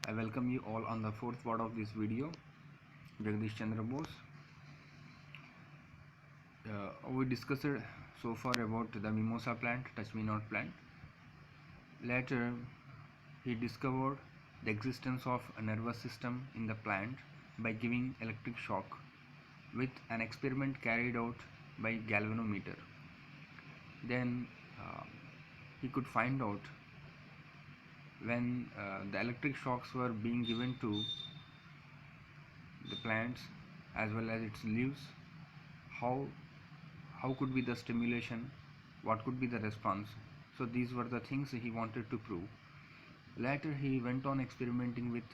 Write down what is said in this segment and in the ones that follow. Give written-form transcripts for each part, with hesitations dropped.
I welcome you all on the fourth part of this video, Jagadish Chandra Bose. We discussed so far about the mimosa plant, touch me not plant. Later, he discovered the existence of a nervous system in the plant by giving electric shock with an experiment carried out by galvanometer. Then he could find out when the electric shocks were being given to the plants as well as its leaves, how could be the stimulation, what could be the response. So these were the things he wanted to prove. Later he went on experimenting with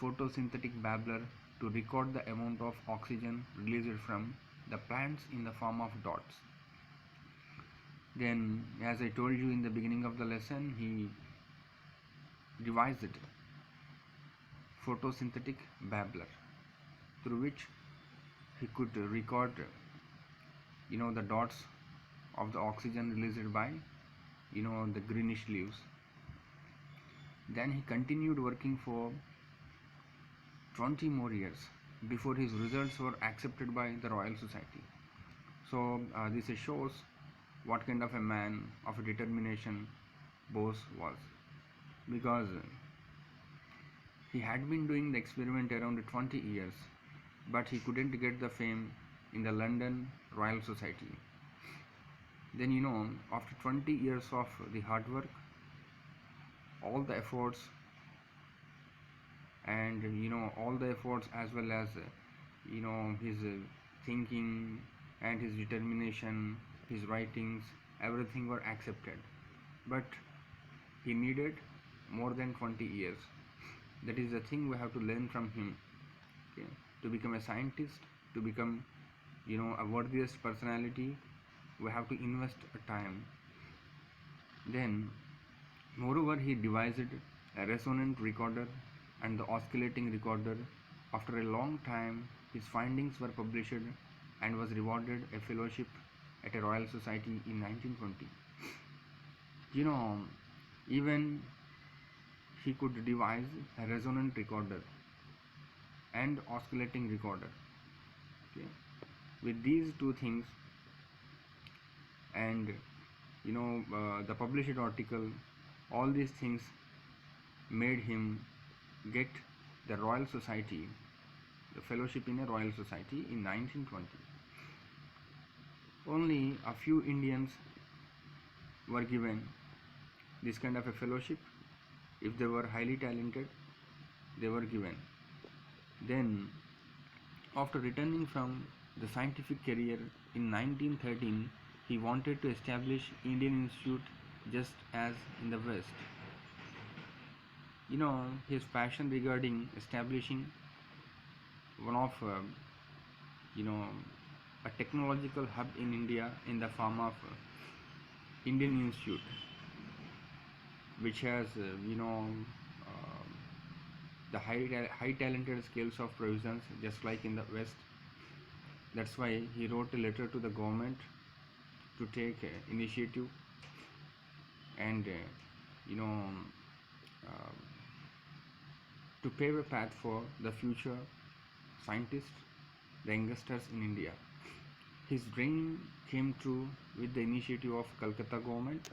photosynthetic babbler to record the amount of oxygen released from the plants in the form of dots. Then, as I told you in the beginning of the lesson, he devised photosynthetic babbler through which he could record the dots of the oxygen released by the greenish leaves. Then he continued working for 20 more years before his results were accepted by the Royal Society. So this shows what kind of a man of a determination Bose was, because he had been doing the experiment around 20 years, but he couldn't get the fame in the London Royal Society. Then after 20 years of the hard work, all the efforts and all the efforts as well as his thinking and his determination, his writings, everything were accepted, but he needed more than 20 years. That is the thing we have to learn from him. Okay? To become a scientist, to become a worthiest personality, we have to invest time. Then moreover, he devised a resonant recorder and the oscillating recorder. After a long time, his findings were published and was rewarded a fellowship at a Royal Society in 1920. Even he could devise a resonant recorder and oscillating recorder. Okay? With these two things and the published article, all these things made him get the Royal Society, the fellowship in a Royal Society in 1920. Only a few Indians were given this kind of a fellowship. If they were highly talented, they were given. Then after returning from the scientific career in 1913, he wanted to establish Indian Institute just as in the West. His passion regarding establishing one of a technological hub in India in the form of Indian Institute, which has the high talented skills of provisions just like in the West. That's why he wrote a letter to the government to take initiative and to pave a path for the future scientists, the youngsters in India. His dream came true with the initiative of Calcutta government